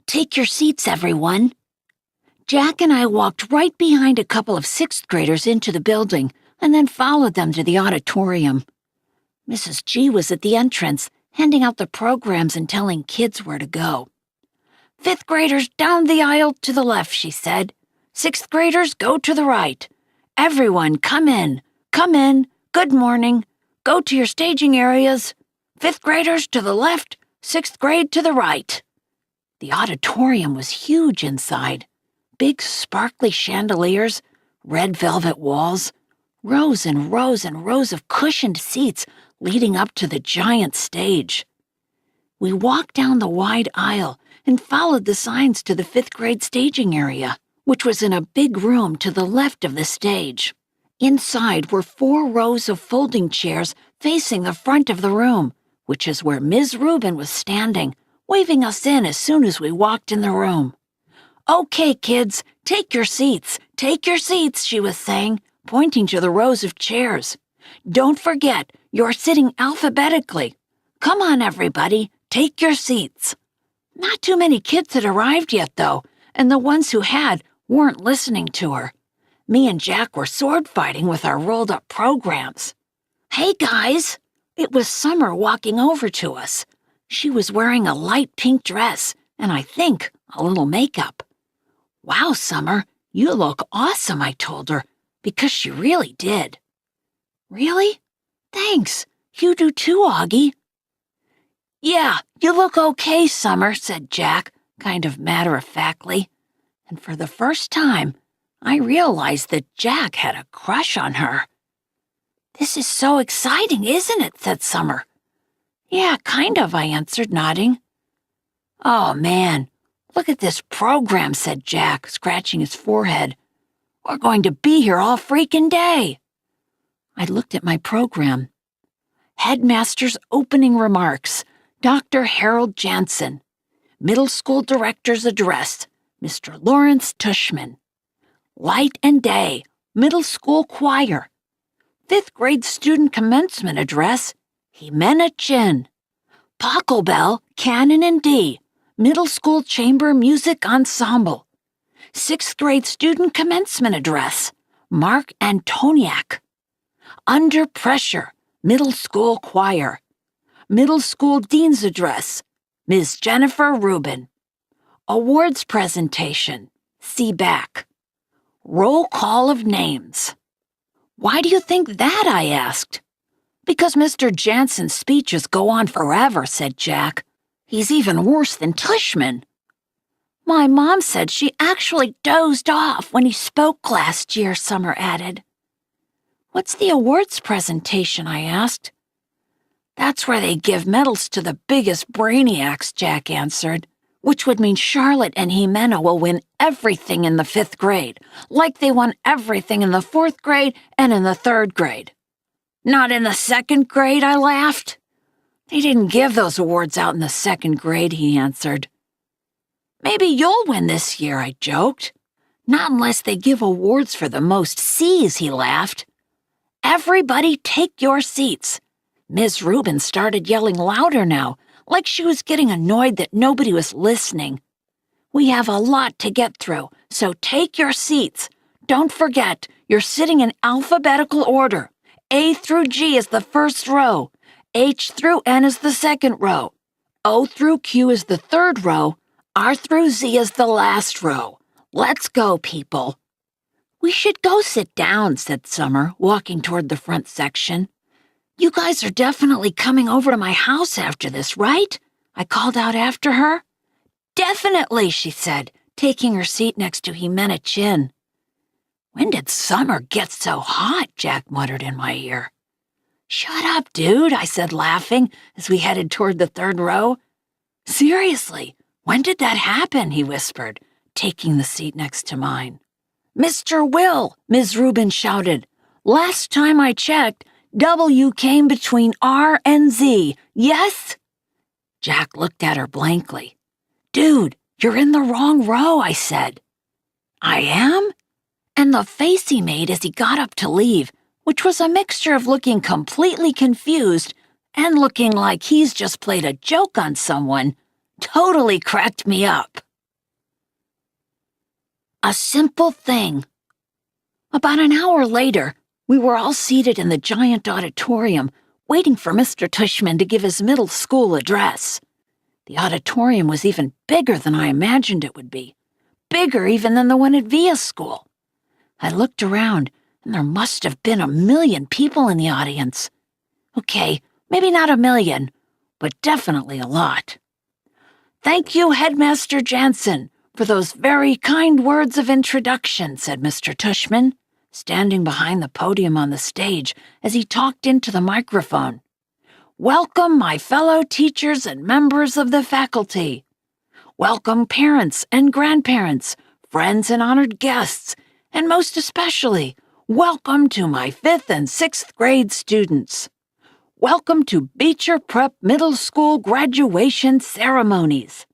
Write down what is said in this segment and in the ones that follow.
take your seats, everyone." Jack and I walked right behind a couple of sixth graders into the building and then followed them to the auditorium. Mrs. G was at the entrance, handing out the programs and telling kids where to go. "Fifth graders down the aisle to the left," she said. "Sixth graders go to the right. Everyone, come in. Come in. Good morning. Go to your staging areas. Fifth graders to the left, sixth grade to the right." The auditorium was huge inside. Big sparkly chandeliers, red velvet walls, rows and rows and rows of cushioned seats leading up to the giant stage. We walked down the wide aisle and followed the signs to the fifth grade staging area, which was in a big room to the left of the stage. Inside were 4 rows of folding chairs facing the front of the room, which is where Ms. Rubin was standing, waving us in as soon as we walked in the room. "Okay, kids, take your seats, she was saying, pointing to the rows of chairs. "Don't forget, you're sitting alphabetically. Come on, everybody, take your seats." Not too many kids had arrived yet, though, and the ones who had weren't listening to her. Me and Jack were sword fighting with our rolled-up programs. "Hey, guys!" It was Summer walking over to us. She was wearing a light pink dress and I think a little makeup. "Wow, Summer, you look awesome," I told her, because she really did. "Really? Thanks. You do too, Augie." "Yeah, you look okay, Summer," said Jack, kind of matter-of-factly. And for the first time, I realized that Jack had a crush on her. "This is so exciting, isn't it?" said Summer. "Yeah, kind of," I answered, nodding. "Oh, man, look at this program," said Jack, scratching his forehead. "We're going to be here all freaking day." I looked at my program. Headmaster's opening remarks, Dr. Harold Jansen. Middle School Director's Address, Mr. Lawrence Tushman. Light and Day, Middle School Choir. 5th Grade Student Commencement Address, Jimena Chin. Pachelbel, Canon in D, Middle School Chamber Music Ensemble. 6th Grade Student Commencement Address, Mark Antoniak. Under Pressure, Middle School Choir. Middle School Dean's Address, Ms. Jennifer Rubin. Awards Presentation, see back. Roll call of names. "Why do you think that?" I asked. "Because Mr. Jansen's speeches go on forever," said Jack. "He's even worse than Tushman." "My mom said she actually dozed off when he spoke last year," Summer added. "What's the awards presentation?" I asked. "That's where they give medals to the biggest brainiacs," Jack answered, "which would mean Charlotte and Jimena will win everything in the 5th grade, like they won everything in the 4th grade and in the 3rd grade. "Not in the 2nd grade," I laughed. "They didn't give those awards out in the 2nd grade," he answered. "Maybe you'll win this year," I joked. "Not unless they give awards for the most C's," he laughed. "Everybody take your seats." Ms. Rubin started yelling louder now, like she was getting annoyed that nobody was listening. "We have a lot to get through, so take your seats. Don't forget, you're sitting in alphabetical order. A through G is the first row. H through N is the second row. O through Q is the third row. R through Z is the last row. Let's go, people." "We should go sit down," said Summer, walking toward the front section. "You guys are definitely coming over to my house after this, right?" I called out after her. "Definitely," she said, taking her seat next to Jimena Chin. "When did Summer get so hot?" Jack muttered in my ear. "Shut up, dude," I said, laughing, as we headed toward the 3rd row. "Seriously, when did that happen?" he whispered, taking the seat next to mine. "Mr. Will," Ms. Rubin shouted. "Last time I checked, W came between R and Z, yes?" Jack looked at her blankly. "Dude, you're in the wrong row," I said. "I am?" And the face he made as he got up to leave, which was a mixture of looking completely confused and looking like he's just played a joke on someone, totally cracked me up. A simple thing. About an hour later, we were all seated in the giant auditorium, waiting for Mr. Tushman to give his middle school address. The auditorium was even bigger than I imagined it would be, bigger even than the one at Via School. I looked around, and there must have been 1 million people in the audience. Okay, maybe not 1 million, but definitely a lot. "Thank you, Headmaster Jansen, for those very kind words of introduction," said Mr. Tushman, standing behind the podium on the stage as he talked into the microphone. "Welcome, my fellow teachers and members of the faculty. Welcome, parents and grandparents, friends and honored guests, and most especially, welcome to my 5th and 6th grade students. Welcome to Beecher Prep Middle School graduation ceremonies."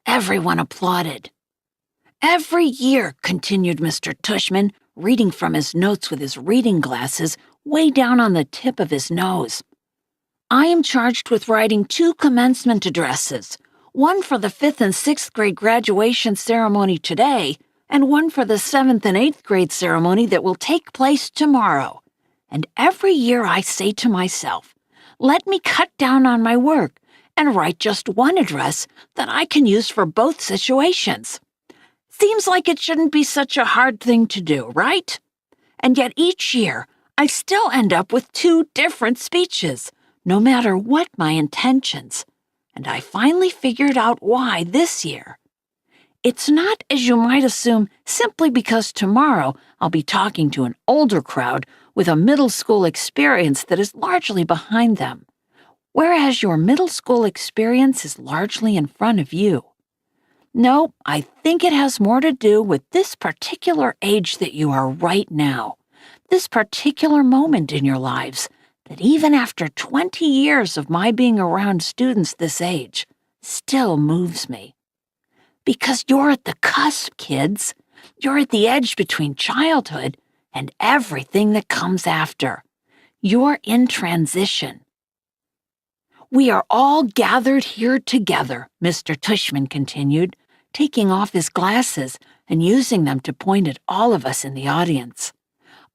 Everyone applauded. "Every year," continued Mr. Tushman, reading from his notes with his reading glasses way down on the tip of his nose, "I am charged with writing 2 commencement addresses, one for the 5th and 6th grade graduation ceremony today, and one for the 7th and 8th grade ceremony that will take place tomorrow. And every year I say to myself, let me cut down on my work and write just one address that I can use for both situations. Seems like it shouldn't be such a hard thing to do, right? And yet each year, I still end up with 2 different speeches, no matter what my intentions. And I finally figured out why this year. It's not, as you might assume, simply because tomorrow I'll be talking to an older crowd with a middle school experience that is largely behind them, whereas your middle school experience is largely in front of you. No, I think it has more to do with this particular age that you are right now, this particular moment in your lives, that even after 20 years of my being around students this age, still moves me. Because you're at the cusp, kids. You're at the edge between childhood and everything that comes after. You're in transition. "We are all gathered here together," Mr. Tushman continued, taking off his glasses and using them to point at all of us in the audience.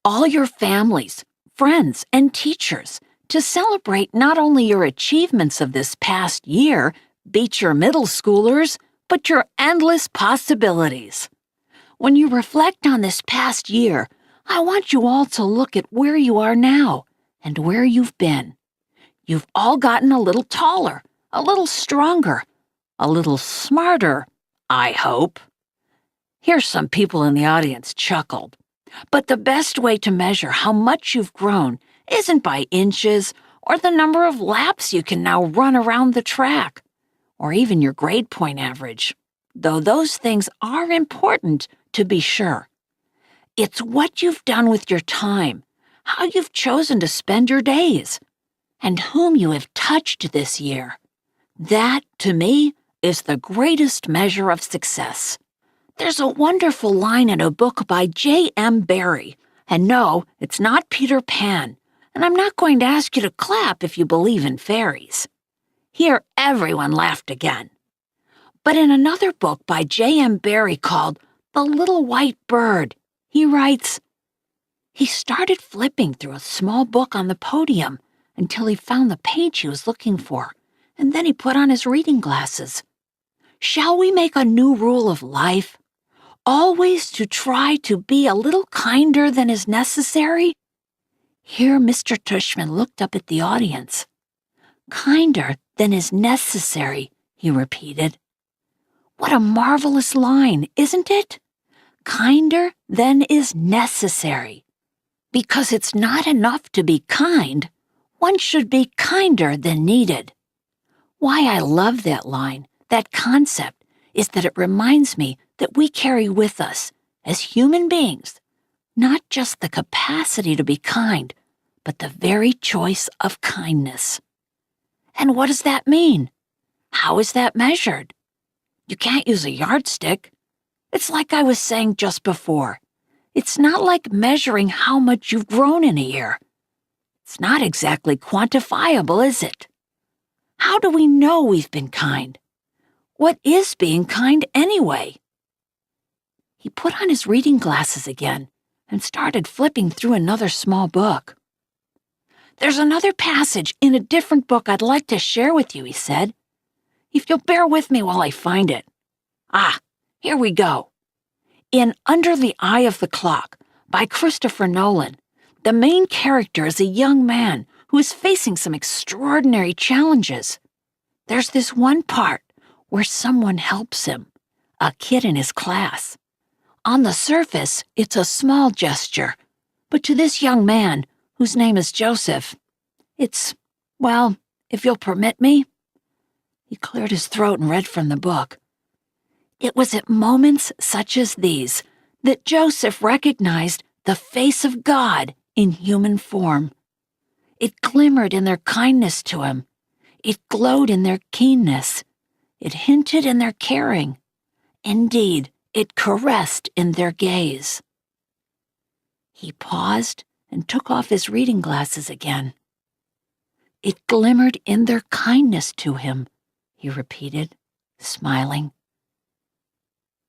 "All your families, friends, and teachers, to celebrate not only your achievements of this past year, Beecher middle schoolers, but your endless possibilities. When you reflect on this past year, I want you all to look at where you are now and where you've been. You've all gotten a little taller, a little stronger, a little smarter, I hope." Here some people in the audience chuckled. But the best way to measure how much you've grown isn't by inches or the number of laps you can now run around the track, or even your grade point average, though those things are important to be sure. It's what you've done with your time, how you've chosen to spend your days, and whom you have touched this year. That, to me, is the greatest measure of success. There's a wonderful line in a book by J.M. Barrie, and no, it's not Peter Pan, and I'm not going to ask you to clap if you believe in fairies. Here, everyone laughed again. But in another book by J.M. Barrie called The Little White Bird, he writes, "He started flipping through a small book on the podium until he found the page he was looking for, and then he put on his reading glasses. Shall we make a new rule of life? Always to try to be a little kinder than is necessary?" Here Mr. Tushman looked up at the audience. "Kinder than is necessary," he repeated. What a marvelous line, isn't it? Kinder than is necessary. Because it's not enough to be kind, one should be kinder than needed. Why I love that line, that concept, is that it reminds me that we carry with us, as human beings, not just the capacity to be kind, but the very choice of kindness. And what does that mean? How is that measured? You can't use a yardstick. It's like I was saying just before. It's not like measuring how much you've grown in a year. It's not exactly quantifiable, is it? How do we know we've been kind? What is being kind anyway? He put on his reading glasses again and started flipping through another small book. "There's another passage in a different book I'd like to share with you," he said. "If you'll bear with me while I find it. Here we go. In Under the Eye of the Clock by Christopher Nolan, the main character is a young man who is facing some extraordinary challenges. There's this one part where someone helps him, a kid in his class. On the surface, it's a small gesture, but to this young man, whose name is Joseph, well, if you'll permit me." He cleared his throat and read from the book. "It was at moments such as these that Joseph recognized the face of God in human form. It glimmered in their kindness to him. It glowed in their keenness. It hinted in their caring. Indeed, it caressed in their gaze." He paused and took off his reading glasses again. "It glimmered in their kindness to him," he repeated, smiling.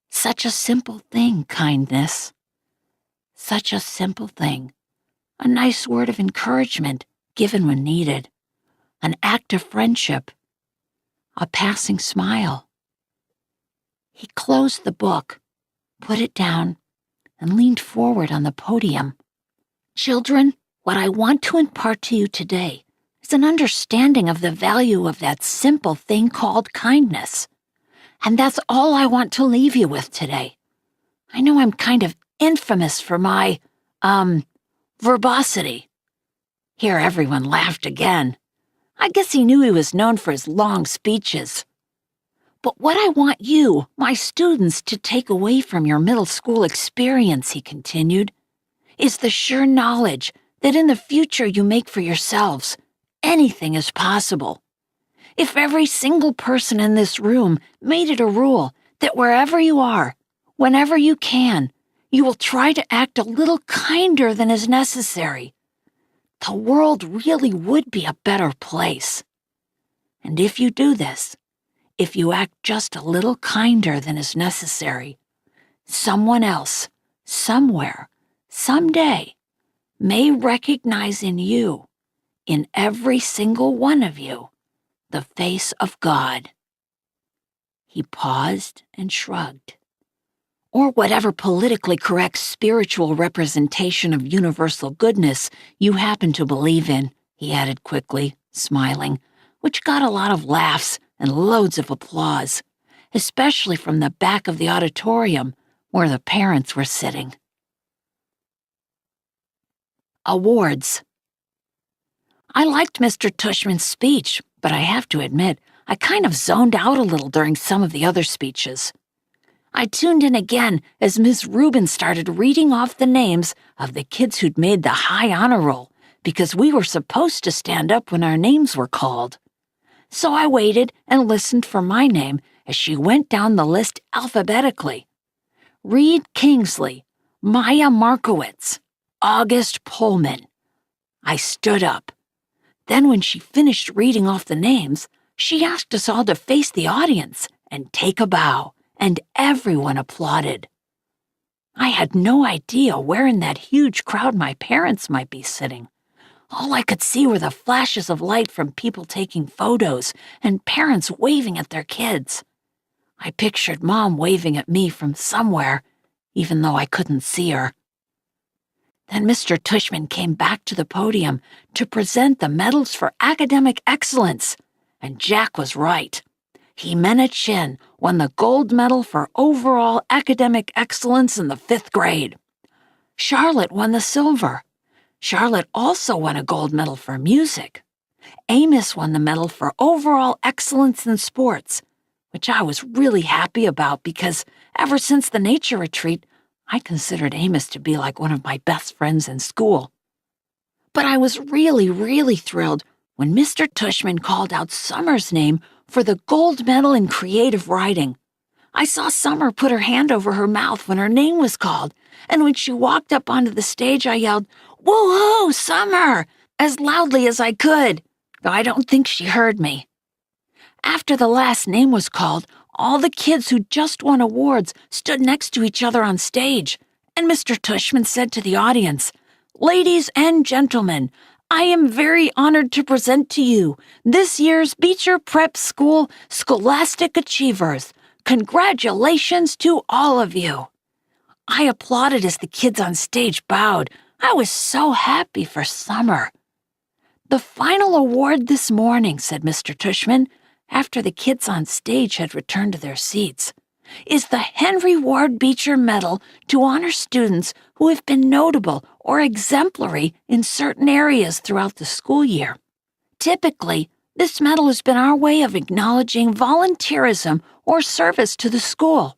"Such a simple thing, kindness. Such a simple thing. A nice word of encouragement given when needed. An act of friendship. A passing smile." He closed the book, put it down, and leaned forward on the podium. "Children, what I want to impart to you today is an understanding of the value of that simple thing called kindness. And that's all I want to leave you with today. I know I'm kind of infamous for my, verbosity." Here everyone laughed again. I guess he knew he was known for his long speeches. "But what I want you, my students, to take away from your middle school experience," he continued, "is the sure knowledge that in the future you make for yourselves, anything is possible. If every single person in this room made it a rule that wherever you are, whenever you can, you will try to act a little kinder than is necessary, the world really would be a better place. And if you do this, if you act just a little kinder than is necessary, someone else, somewhere, someday, may recognize in you, in every single one of you, the face of God." He paused and shrugged. "Or whatever politically correct spiritual representation of universal goodness you happen to believe in," he added quickly, smiling, which got a lot of laughs and loads of applause, especially from the back of the auditorium where the parents were sitting. Awards. I liked Mr. Tushman's speech, but I have to admit, I kind of zoned out a little during some of the other speeches. I tuned in again as Miss Rubin started reading off the names of the kids who'd made the high honor roll because we were supposed to stand up when our names were called. So I waited and listened for my name as she went down the list alphabetically. Reed Kingsley, Maya Markowitz, August Pullman. I stood up. Then when she finished reading off the names, she asked us all to face the audience and take a bow, and everyone applauded. I had no idea where in that huge crowd my parents might be sitting. All I could see were the flashes of light from people taking photos and parents waving at their kids. I pictured Mom waving at me from somewhere, even though I couldn't see her. Then Mr. Tushman came back to the podium to present the medals for academic excellence, and Jack was right. Jimena Chin won the gold medal for overall academic excellence in the 5th grade. Charlotte won the silver. Charlotte also won a gold medal for music. Amos won the medal for overall excellence in sports, which I was really happy about because ever since the nature retreat, I considered Amos to be like one of my best friends in school. But I was really, really thrilled when Mr. Tushman called out Summer's name for the gold medal in creative writing. I saw Summer put her hand over her mouth when her name was called, and when she walked up onto the stage, I yelled, "Woo-hoo, Summer!" as loudly as I could, though I don't think she heard me. After the last name was called, All the kids who just won awards stood next to each other on stage, and Mr. Tushman said to the audience, "Ladies and gentlemen, I am very honored to present to you this year's Beecher Prep School Scholastic Achievers. Congratulations to all of you." I applauded as the kids on stage bowed. I was so happy for Summer. "The final award this morning," said Mr. Tushman, after the kids on stage had returned to their seats, "is the Henry Ward Beecher Medal to honor students who have been notable or exemplary in certain areas throughout the school year. Typically, this medal has been our way of acknowledging volunteerism or service to the school."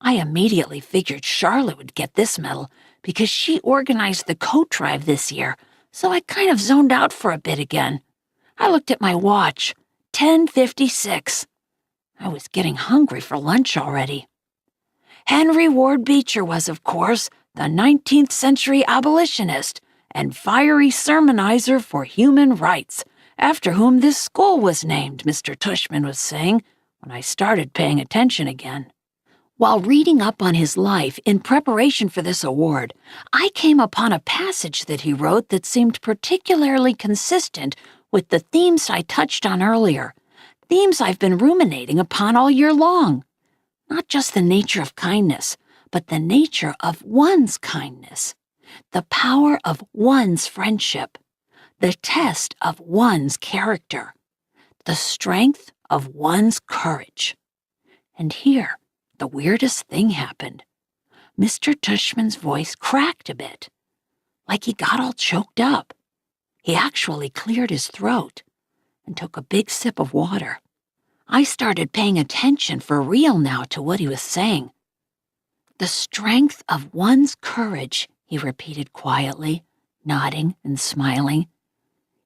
I immediately figured Charlotte would get this medal because she organized the coat drive this year, so I kind of zoned out for a bit again. I looked at my watch, 10:56. I was getting hungry for lunch already. Henry Ward Beecher was, of course, the 19th century abolitionist and fiery sermonizer for human rights, after whom this school was named, Mr. Tushman was saying when I started paying attention again. While reading up on his life in preparation for this award, I came upon a passage that he wrote that seemed particularly consistent with the themes I touched on earlier, themes I've been ruminating upon all year long. Not just the nature of kindness, but the nature of one's kindness, the power of one's friendship, the test of one's character, the strength of one's courage. And here, the weirdest thing happened. Mr. Tushman's voice cracked a bit, like he got all choked up. He actually cleared his throat and took a big sip of water. I started paying attention for real now to what he was saying. "The strength of one's courage," he repeated quietly, nodding and smiling.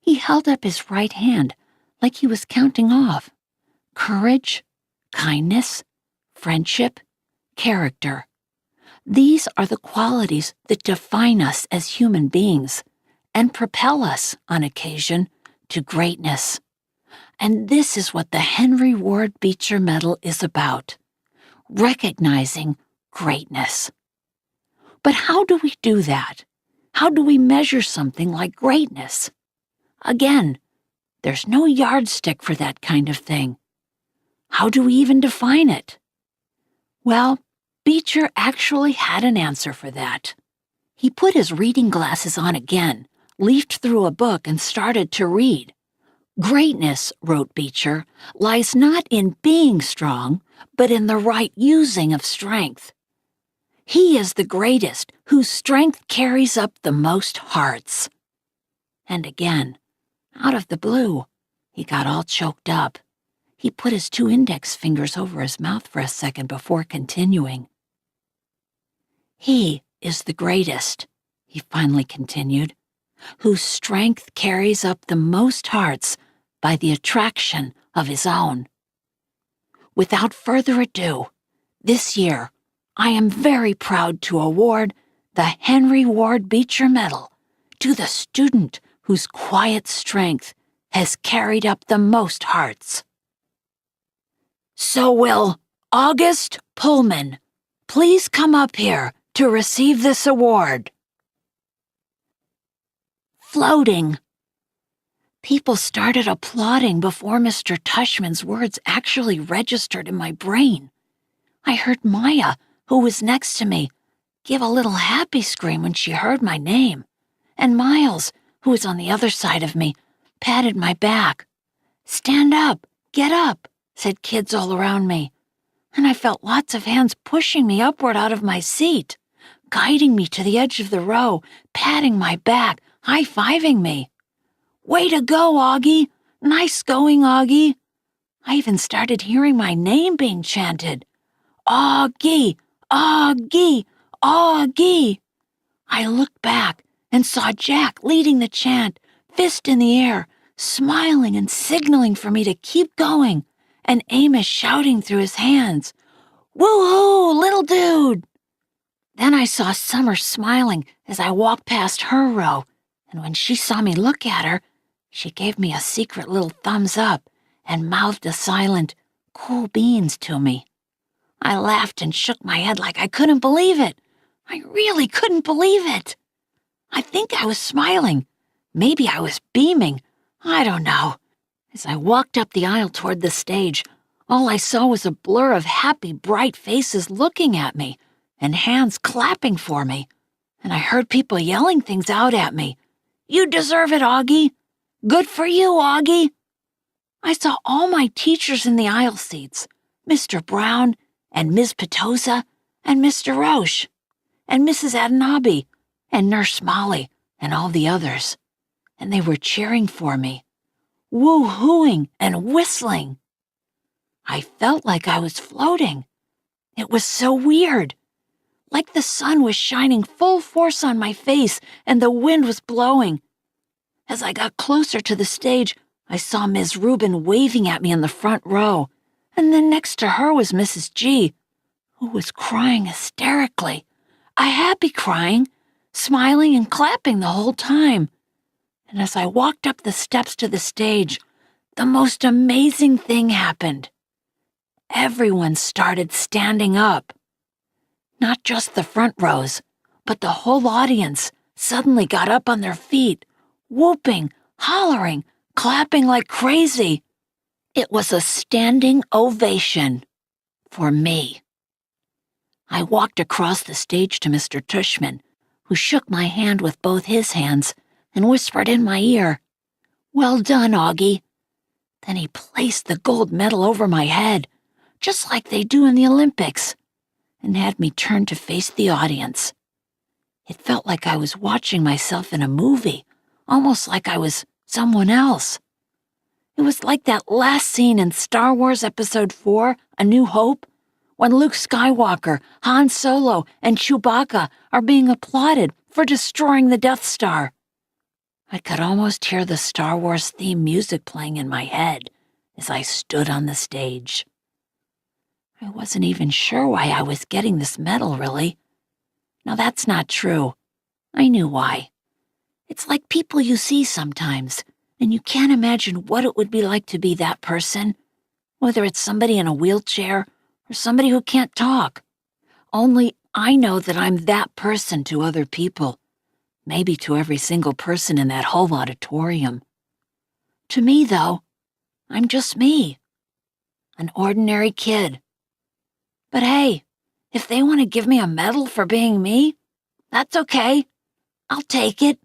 He held up his right hand like he was counting off. Courage, kindness, friendship, character. These are the qualities that define us as human beings and propel us, on occasion, to greatness. And this is what the Henry Ward Beecher Medal is about, recognizing greatness. But how do we do that? How do we measure something like greatness? Again, there's no yardstick for that kind of thing. How do we even define it? Well, Beecher actually had an answer for that. He put his reading glasses on again, leafed through a book, and started to read. "Greatness," wrote Beecher, "lies not in being strong, but in the right using of strength. He is the greatest whose strength carries up the most hearts." And again, out of the blue, he got all choked up. He put his 2 index fingers over his mouth for a second before continuing. "He is the greatest," he finally continued, "whose strength carries up the most hearts by the attraction of his own. Without further ado, this year, I am very proud to award the Henry Ward Beecher Medal to the student whose quiet strength has carried up the most hearts. So will August Pullman please come up here to receive this award?" Floating. People started applauding before Mr. Tushman's words actually registered in my brain. I heard Maya, who was next to me, give a little happy scream when she heard my name, and Miles, who was on the other side of me, patted my back. "Stand up, get up," said kids all around me, and I felt lots of hands pushing me upward out of my seat, guiding me to the edge of the row, patting my back, high-fiving me. "Way to go, Augie! Nice going, Augie!" I even started hearing my name being chanted. "Augie! Augie! Augie!" I looked back and saw Jack leading the chant, fist in the air, smiling and signaling for me to keep going, and Amos shouting through his hands, "Woo-hoo, little dude!" Then I saw Summer smiling as I walked past her row, and when she saw me look at her, she gave me a secret little thumbs up and mouthed a silent, cool beans to me. I laughed and shook my head like I couldn't believe it. I really couldn't believe it. I think I was smiling. Maybe I was beaming. I don't know. As I walked up the aisle toward the stage, all I saw was a blur of happy, bright faces looking at me and hands clapping for me. And I heard people yelling things out at me. "You deserve it, Augie. Good for you, Augie." I saw all my teachers in the aisle seats, Mr. Brown and Ms. Petosa and Mr. Roche and Mrs. Adanabi and Nurse Molly and all the others. And they were cheering for me, woo-hooing and whistling. I felt like I was floating. It was so weird. Like the sun was shining full force on my face and the wind was blowing. As I got closer to the stage, I saw Ms. Rubin waving at me in the front row, and then next to her was Mrs. G, who was crying hysterically, a happy crying, smiling and clapping the whole time. And as I walked up the steps to the stage, the most amazing thing happened. Everyone started standing up. Not just the front rows, but the whole audience suddenly got up on their feet, whooping, hollering, clapping like crazy. It was a standing ovation for me. I walked across the stage to Mr. Tushman, who shook my hand with both his hands and whispered in my ear, "Well done, Augie." Then he placed the gold medal over my head, just like they do in the Olympics, and had me turn to face the audience. It felt like I was watching myself in a movie, almost like I was someone else. It was like that last scene in Star Wars Episode 4, A New Hope, when Luke Skywalker, Han Solo, and Chewbacca are being applauded for destroying the Death Star. I could almost hear the Star Wars theme music playing in my head as I stood on the stage. I wasn't even sure why I was getting this medal, really. Now, that's not true. I knew why. It's like people you see sometimes, and you can't imagine what it would be like to be that person, whether it's somebody in a wheelchair or somebody who can't talk. Only I know that I'm that person to other people, maybe to every single person in that whole auditorium. To me, though, I'm just me, an ordinary kid. But hey, if they want to give me a medal for being me, that's okay. I'll take it.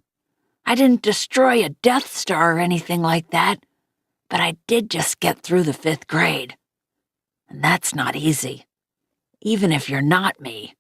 I didn't destroy a Death Star or anything like that, but I did just get through the 5th grade. And that's not easy, even if you're not me.